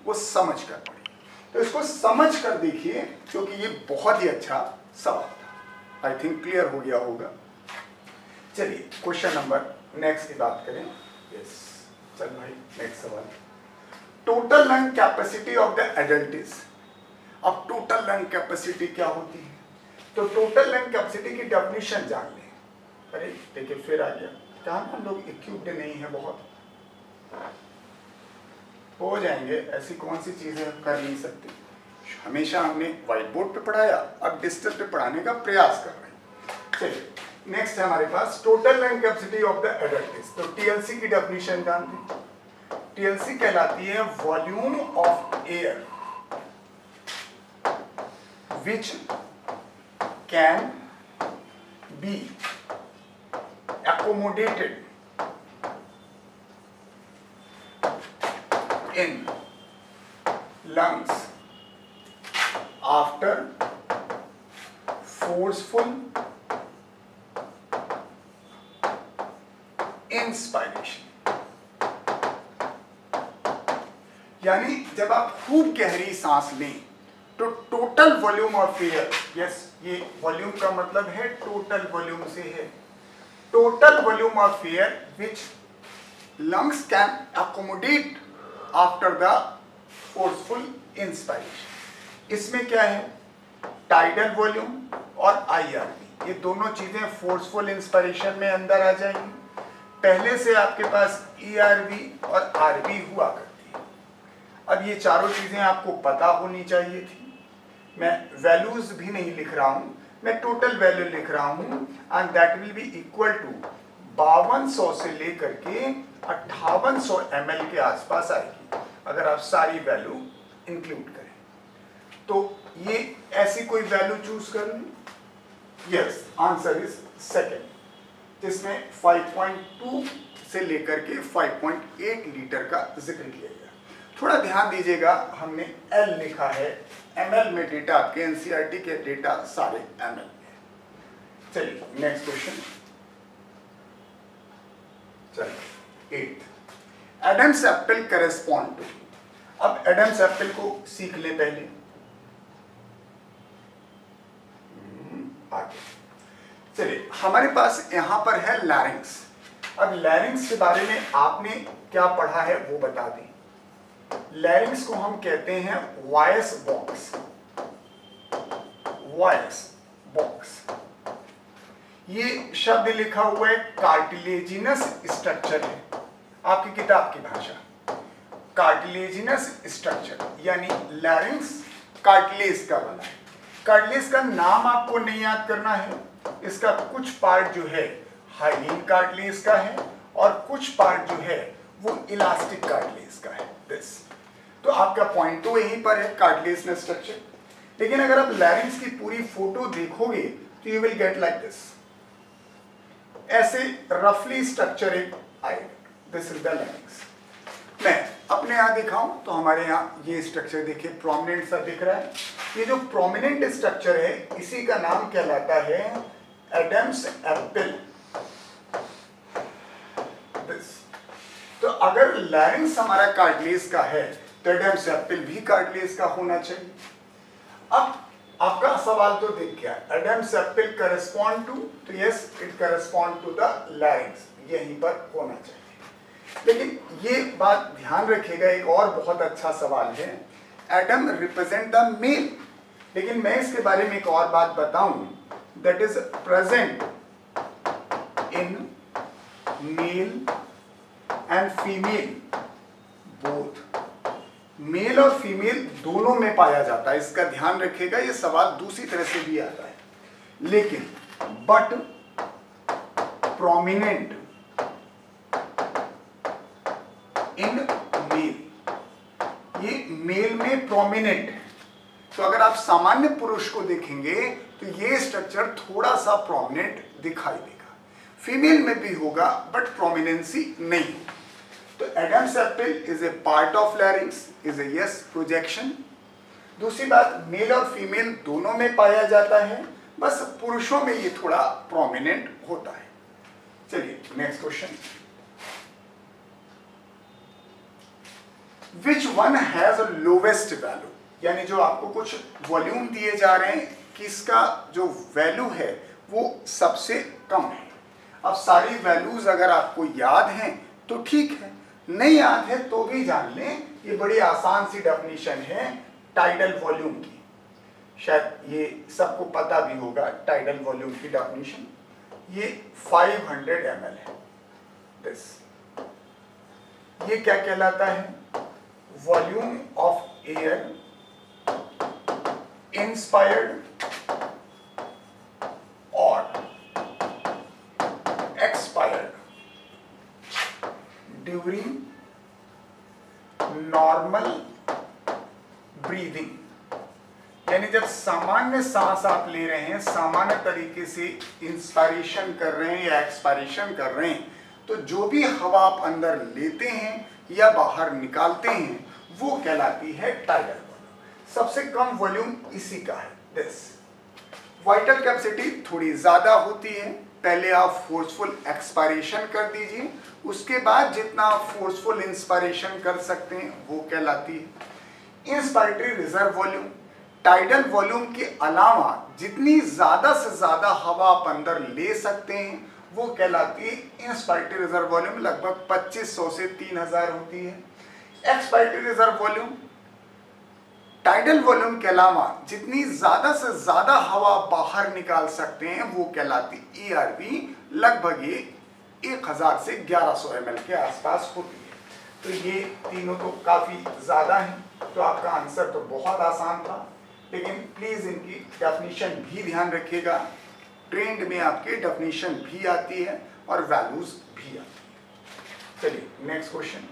वो समझ कर पढ़िए। तो इसको समझ कर देखिए क्योंकि ये बहुत ही अच्छा सवाल था। आई थिंक क्लियर हो गया होगा। चलिए क्वेश्चन नंबर नेक्स्ट की बात करें। यस चल भाई नेक्स्ट सवाल। Total lung capacity of the adult is. अब टोटल लंग कैपेसिटी क्या होती है? तो टोटल लंग कैपेसिटी की डेफिनेशन जान लें। अरे देखिए फिर आ गया, क्या हम लोग इक्विप्ड नहीं है, बहुत हो जाएंगे, ऐसी कौन सी चीजें कर नहीं सकती। हमेशा हमने व्हाइट बोर्ड पे पढ़ाया, अब डिजिटल पे पढ़ाने का प्रयास कर रहे हैं। चलिए नेक्स्ट है हमारे पास total lung capacity of the adult. तो टीएलसी की डेफिनेशन जानते हैं। टीएलसी कहलाती है volume of air which can be accommodated in lungs after forceful inspiration। यानी जब आप खूब गहरी सांस लें तो total volume of air, yes ये वॉल्यूम का मतलब है टोटल वॉल्यूम से है, total volume of air which lungs can accommodate after the forceful inspiration। इसमें क्या है, टाइडल वॉल्यूम और IRV, ये दोनों चीजें फोर्सफुल इंस्पिरेशन में अंदर आ जाएंगी। पहले से आपके पास ERV और RV हुआ करती है। अब ये चारों चीजें आपको पता होनी चाहिए थी। मैं वैल्यूज भी नहीं लिख रहा हूं, मैं टोटल वैल्यू लिख रहा हूं and that will be equal to 5200 से लेकर के 5800 ml के आसपास आएगी अगर आप सारी वैल्यू इंक्लूड करें। तो ये ऐसी कोई वैल्यू चूज कर लें। यस आंसर इज सेकंड, जिसमें 5.2 से लेकर के 5.8 लीटर का जिक्र किया गया। थोड़ा ध्यान दीजिएगा, हमने L लिखा है, ml में डेटा आपके एनसीईआरटी के डेटा सारे ml में। चलिए नेक्स्ट क्वेश्चन। चलिए 8th Adam's apple correspond to. अब एडम्स एप्पल को सीख ले पहले, आगे चलिए हमारे पास यहां पर है लैरिंक्स। अब लैरिंक्स के बारे में आपने क्या पढ़ा है वो बता दें। लैरिंक्स को हम कहते हैं वॉइस बॉक्स। वॉइस बॉक्स ये शब्द लिखा हुआ है, कार्टिलेजिनस स्ट्रक्चर है आपकी किताब की भाषा। कार्टिलेजिनस स्ट्रक्चर यानी लैरिंक्स कार्टिलेज का बना है। कार्टिलेज का नाम आपको नहीं याद करना है, इसका कुछ पार्ट जो है हाइलिन कार्टिलेज का है और कुछ पार्ट जो है वो इलास्टिक कार्टिलेज का है। दिस तो आपका पॉइंट तो यहीं पर है, कार्टिलेज स्ट्रक्चर। लेकिन अगर आप लैरिंक्स की पूरी फोटो देखोगे तो you will get like this, ऐसे रफली स्ट्रक्चर एक आएगा। This is the larynx. मैं अपने यहाँ दिखाऊं तो हमारे यहाँ ये स्ट्रक्चर देखिए प्रोमिनेंट सा दिख रहा है। ये जो प्रोमिनेंट स्ट्रक्चर है इसी का नाम कहलाता है एडम्स एप्पल। तो अगर लैरिंक्स हमारा कार्टिलेज का है तो एडम्स एप्पल भी कार्टिलेज का होना चाहिए। अब आपका सवाल तो दिख गया, एडम्स एप्पल करेस्पॉन्ड टू, तो yes it correspond to the larynx, यहीं पर होना चाहिए। लेकिन ये बात ध्यान रखिएगा, एक और बहुत अच्छा सवाल है, एडम रिप्रेजेंट द मेल। लेकिन मैं इसके बारे में एक और बात बताऊं, that is present in male and female both. Male और फीमेल दोनों में पाया जाता है, इसका ध्यान रखिएगा। ये सवाल दूसरी तरह से भी आता है, लेकिन बट प्रोमिनेंट इन मेल, ये मेल में प्रोमिनेंट है। तो अगर आप सामान्य पुरुष को देखेंगे तो ये स्ट्रक्चर थोड़ा सा प्रोमिनेंट दिखाई देगा, फीमेल में भी होगा बट प्रोमिनेंसी नहीं। तो Adam's apple is a part of larynx, is a yes projection. दूसरी बात, मेल और फीमेल दोनों में पाया जाता है, बस पुरुषों में ये थोड़ा प्रोमिनेंट होता है। चलिए next question. Which one has a lowest value, यानी जो आपको कुछ वॉल्यूम दिए जा रहे हैं किसका जो वैल्यू है वो सबसे कम है। अब सारी वैल्यूज अगर आपको याद हैं तो ठीक है, नहीं याद है तो भी जान लें, ये बड़ी आसान सी डेफिनेशन है टाइडल वॉल्यूम की, शायद ये सबको पता भी होगा। टाइडल वॉल्यूम की डेफिनेशन ये 500 ml है। दिस ये क्या कहलाता है? वॉल्यूम ऑफ एयर इंस्पायर्ड और एक्सपायर्ड ड्यूरिंग नॉर्मल ब्रीदिंग, यानी जब सामान्य सांस आप ले रहे हैं, सामान्य तरीके से इंस्पायरेशन कर रहे हैं या एक्सपायरेशन कर रहे हैं, तो जो भी हवा आप अंदर लेते हैं या बाहर निकालते हैं वो कहलाती है टाइडल वॉल्यूम। सबसे कम वॉल्यूम इसी का है दिस। वाइटल कैपेसिटी थोड़ी ज्यादा होती है, पहले आप फोर्सफुल एक्सपायरेशन कर दीजिए, उसके बाद जितना आप फोर्सफुल इंस्पायरेशन कर सकते हैं वो कहलाती है inspiratory reserve volume. Tidal volume के अलावा जितनी ज्यादा से ज्यादा हवा आप अंदर ले सकते हैं वो कहलाती है इंस्पायरेटरी रिजर्व वॉल्यूम, लगभग 2500 से 3000 होती है। Expiratory reserve volume tidal volume के अलावा जितनी ज्यादा से ज्यादा हवा बाहर निकाल सकते हैं वो कहलाती ERV, लगभग ये 1000 से 1100 ml के आसपास होती है। तो ये तीनों तो काफी ज्यादा हैं, तो आपका आंसर तो बहुत आसान था, लेकिन प्लीज इनकी डेफिनेशन भी ध्यान रखिएगा। ट्रेंड में आपके डेफिनेशन भी आती है और वैल्यूज भी आती है। चलिए next question,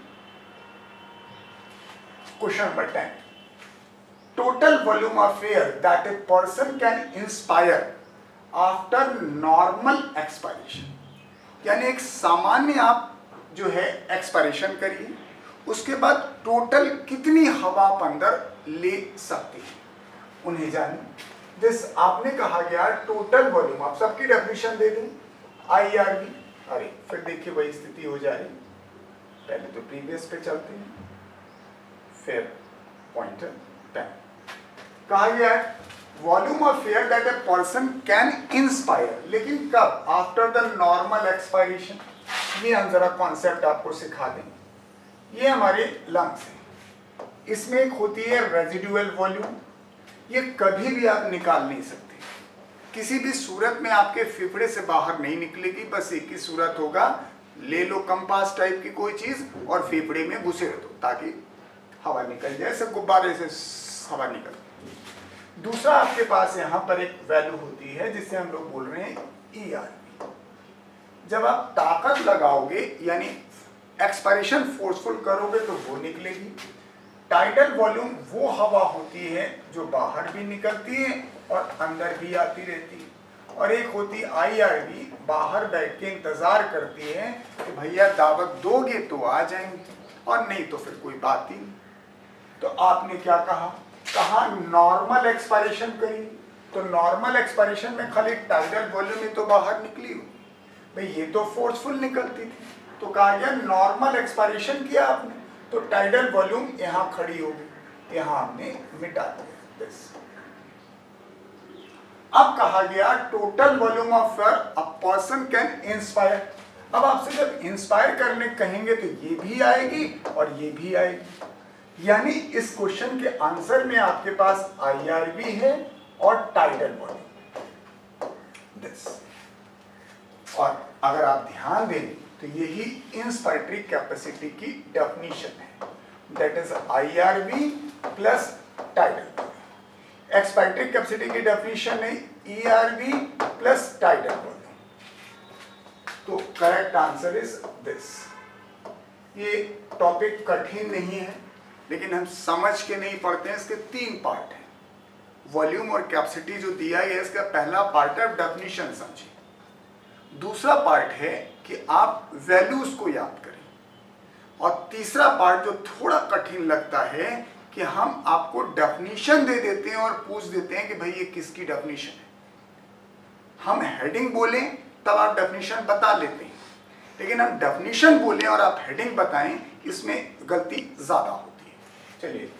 question number 10। Total volume of air that a person can inspire after normal expiration, यानी एक सामान्य आप जो है एक्सपायरेशन करिए, उसके बाद टोटल कितनी हवा आप अंदर ले सकते हैं उन्हें जानिए। दिस आपने कहा गया टोटल वॉल्यूम, आप सबकी डेफिनेशन दे दें IRV। अरे फिर देखिए वही स्थिति हो जा रही, पहले तो प्रीवियस पे चलते हैं फिर पॉइंटर 10। कहा गया है volume of air that a person can inspire, लेकिन कब? After the normal expiration. ये हम जरा कॉन्सेप्ट आपको सिखा दें। ये हमारे लंग्स हैं, इसमें एक होती है रेजिडुअल वॉल्यूम, ये कभी भी आप निकाल नहीं सकते, किसी भी सूरत में आपके फेफड़े से बाहर नहीं निकलेगी, बस एक ही सूरत होगा, ले लो कंपास टाइप की कोई चीज और फेफड़े में घुसेड़ दो ताकि हवा निकल जाए, ऐसे गुब्बारे से हवा निकल। दूसरा आपके पास यहाँ पर एक वैल्यू होती है जिससे हम लोग बोल रहे हैं ERV। जब आप ताकत लगाओगे यानी एक्सपायरेशन फोर्सफुल करोगे तो वो निकलेगी। टाइडल वॉल्यूम वो हवा होती है जो बाहर भी निकलती है और अंदर भी आती रहती है, और एक होती IRV, बाहर बैठ के इंतजार करती है कि भैया दावत दोगे तो आ जाएंगे और नहीं तो फिर कोई बात ही नहीं। तो आपने क्या कहा नॉर्मल एक्सपायरेशन करी, तो नॉर्मल एक्सपायरेशन में खाली टाइडल वॉल्यूम ही तो बाहर निकली हुई, भाई ये तो फोर्सफुल निकलती थी, तो कहा गया नॉर्मल एक्सपायरेशन किया आपने तो टाइडल वॉल्यूम यहाँ खड़ी होगी, यहाँ हमने मिटा दिया। अब कहा गया total volume of air a person can inspire. अब आपसे जब इंस्पायर करने कहेंगे तो ये भी आएगी और ये भी आएगी, यानी इस क्वेश्चन के आंसर में आपके पास IRV है और टाइडल वॉल्यूम दिस। और अगर आप ध्यान दें तो यही इंस्पायरेटरी कैपेसिटी की डेफिनेशन है, that is IRV plus tidal volume. Expiratory capacity की डेफिनेशन है ERV प्लस टाइडल वॉल्यूम। तो करेक्ट आंसर इज दिस। ये टॉपिक कठिन नहीं है, लेकिन हम समझ के नहीं पढ़ते हैं। इसके 3 पार्ट हैं। वॉल्यूम और कैपेसिटी जो दिया है इसका पहला पार्ट है डेफिनेशन समझिए, दूसरा पार्ट है कि आप वैल्यूज को याद करें, और तीसरा पार्ट जो थोड़ा कठिन लगता है कि हम आपको डेफिनेशन दे देते हैं और पूछ देते हैं कि भाई ये किसकी डेफिनेशन है। हम हेडिंग बोलें तब आप डेफिनेशन बता लेते हैं, लेकिन हम डेफिनेशन बोलें और आप हेडिंग बताएं, इसमें गलती ज्यादा होती है। चलिए